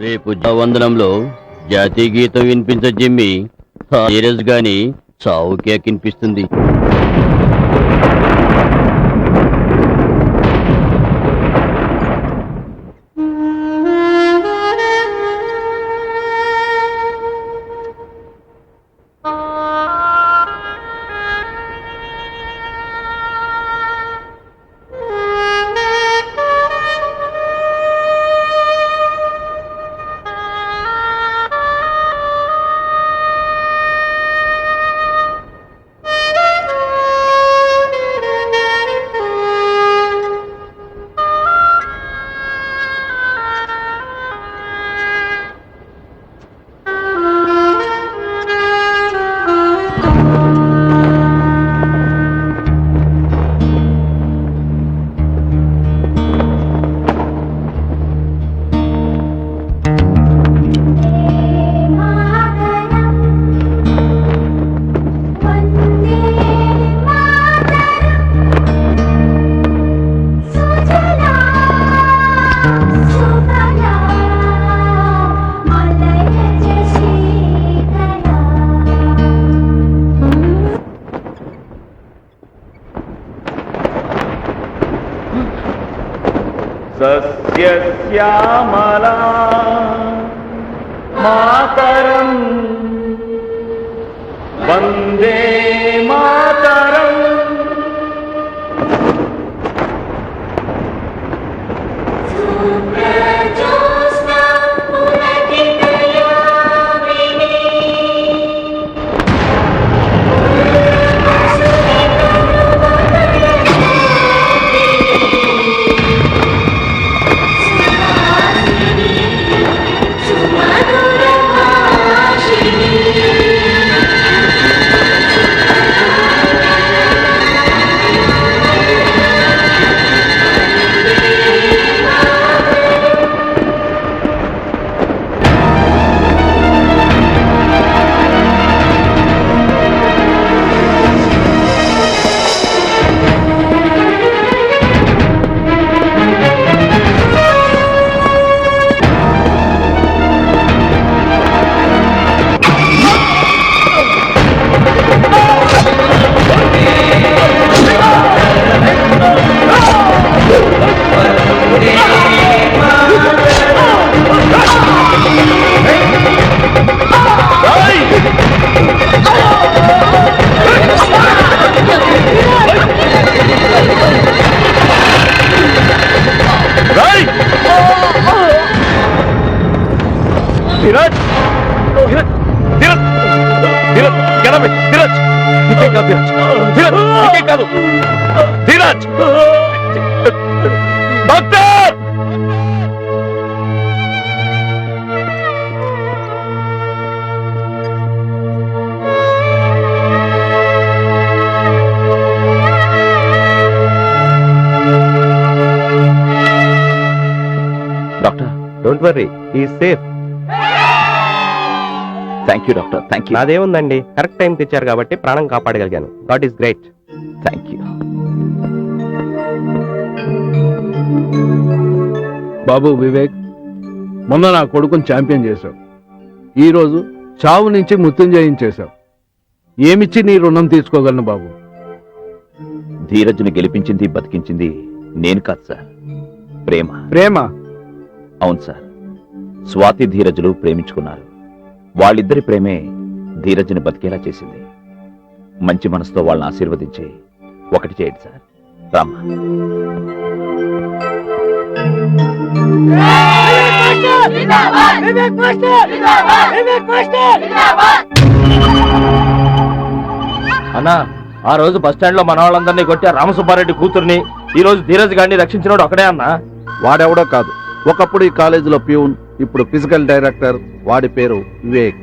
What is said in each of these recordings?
రేపు వందనంలో జాతీయ గీతం వినిపించ జిమ్మి నీరజ్ గాని చావు కేక్ వినిపిస్తుంది. సస్యశ్యామలా మాతరం వందే మాతరం. Don't worry, he is safe. Thank you doctor, thank you. నాదేముందండి, కరెక్ట్ టైం తెచ్చారు కాబట్టి ప్రాణం కాపాడగలిగాను. God is great. Thank you. బాబు వివేక్, మొన్న నా కొడుకుని ఛాంపియన్ చేశావు, ఈరోజు చావు నుంచి మృత్యుంజయించేశావు. ఏమిచ్చి నీ రుణం తీసుకోగలను బాబు? ధీరజ్ని గెలిపించింది బతికించింది నేను కాదు సార్, ప్రేమ. ప్రేమ? అవును సార్, స్వాతి ధీరజులు ప్రేమించుకున్నారు. వాళ్ళిద్దరి ప్రేమే ధీరజ్ని బతికేలా చేసింది. మంచి మనసుతో వాళ్ళని ఆశీర్వదించి ఒకటి చేయండి సార్. రామ్మా. అన్నా, ఆ రోజు బస్ స్టాండ్ లో మన వాళ్ళందరినీ కొట్టి రామసుబ్బారెడ్డి కూతుర్ని, ఈ రోజు ధీరజ్ గారిని రక్షించినోడు ఒకడే అన్నా. వాడెవడో కాదు, ఒకప్పుడు ఈ కాలేజీలో ప్యూన్, ఇప్పుడు ఫిజికల్ డైరెక్టర్. వాడి పేరు వివేక్.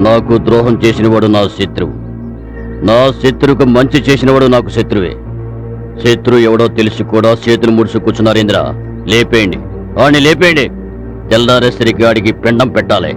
నాకు ద్రోహం చేసినవాడు నా శత్రువు, నా శత్రువుకు మంచి చేసినవాడు నాకు శత్రువే. శత్రువు ఎవడో తెలిసి కూడా చేతులు ముడుచు కూర్చున్నారేంద్ర. లేపేయండి, వాడిని లేపేయండి. తెల్లారేసరికి గాడికి పిండం పెట్టాలి.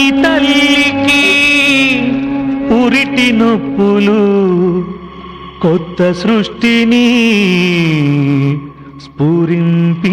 కాని తల్లికి పురిటి నొప్పులు కొత్త సృష్టిని స్ఫురింపి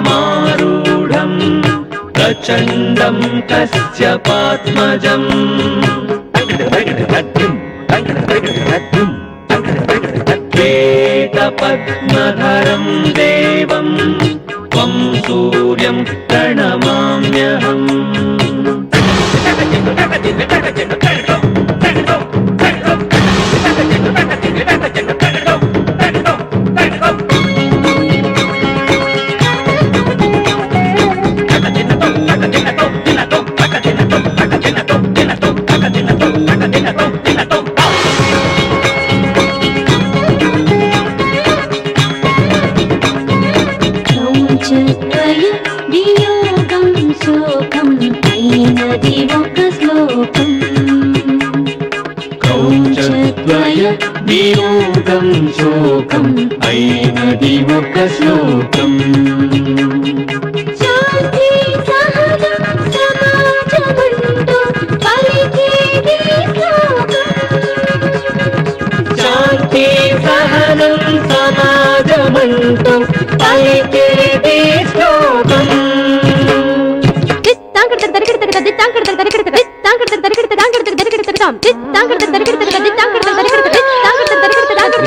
సప్తాశ్వరథమారూఢం ప్రచండం కశ్యపాత్మజం శ్వేతపద్మధరం దేవం త్వం సూర్యం ప్రణమామ్యహం. వియోగం శోకం అయినది ఒక శ్లోకం. కౌచద్వయ వియోగం శోకం అయినది ఒక శ్లోకం. శాంతి సహనం సమాజమంటూ పలికేది శ్లోకం. శాంతి సహనం సమాజమంటూ పలికేది శ్లోకం.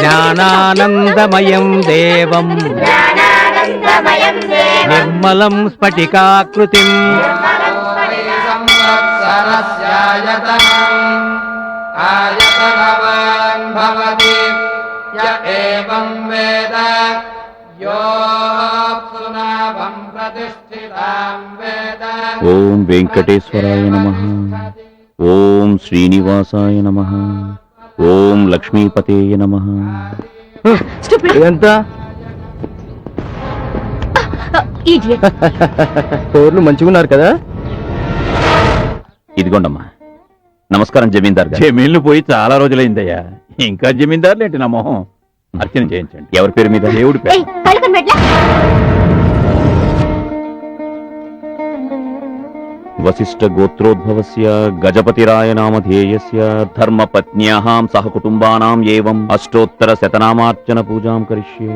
జ్ఞానానందమయం దేవం నిర్మలం స్ఫటికాకృతిం ఓం వెంకటేశ్వరాయ నమః. ఓం శ్రీనివాసాయ నమః. ఓం లక్ష్మీపతేయ నమః. ఎంత తోర్లు మంచిగున్నారు కదా. ఇదిగోండమ్మా. నమస్కారం జమీందార్ గారు. జమీన్లు పోయి చాలా రోజులైందయ్యా, ఇంకా జమీందారులేంటి నా మొహం. అర్చన చేయించండి. ఎవరి పేరు మీద? దేవుడి పేరు. వశిష్ఠ గోత్రోద్భవస్య గజపతిరాయ నామధేయస్య ధర్మపత్న్యాహాం సహ కుటుంబానాం ఏవం అష్టోత్తర శతనామార్చన పూజాం కరిష్యే.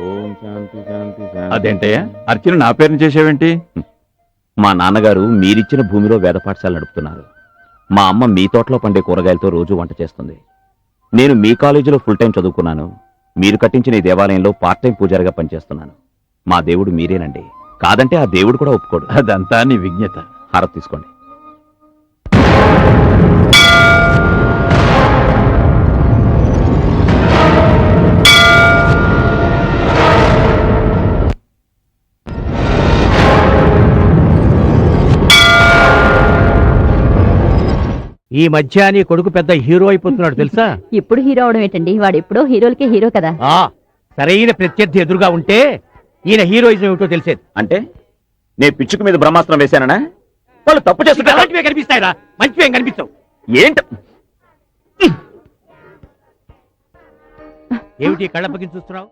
ఓం శాంతి శాంతి శాంతి. అదేంటయ్యా, అర్చన నా పేరుని చేసేవేంటి? మా నాన్నగారు మీరిచ్చిన భూమిలో వేద పాఠశాల నడుపుతున్నారు. మా అమ్మ మీ తోటలో పండే కూరగాయలతో రోజు వంట చేస్తుంది. నేను మీ కాలేజీలో ఫుల్ టైం చదువుకున్నాను. మీరు కట్టించిన ఈ దేవాలయంలో పార్ట్ టైం పూజారిగా పనిచేస్తున్నాను. మా దేవుడు మీరేనండి. కాదంటే ఆ దేవుడు కూడా ఒప్పుకోడు. అదంతా నీ విజ్ఞత. హారతి తీసుకోండి. ఈ మధ్య నీ కొడుకు పెద్ద హీరో అయిపోతున్నాడు తెలుసా? ఇప్పుడు హీరో అవడం ఏంటండి, వాడు ఎప్పుడో హీరోలకే హీరో కదా. సరైన ప్రత్యర్థి ఎదురుగా ఉంటే ఈయన హీరోయిజం ఏమిటో తెలిసేది. అంటే నేను పిచ్చుక మీద బ్రహ్మాస్త్రం వేశానా? వాళ్ళు తప్పు చేస్తుంటే అలాంటివే కనిపిస్తాయిరా, మంచివేం కనిపించవు. ఏంట ఏమిటి కళ్ళప్పగించి చూస్తున్నావు?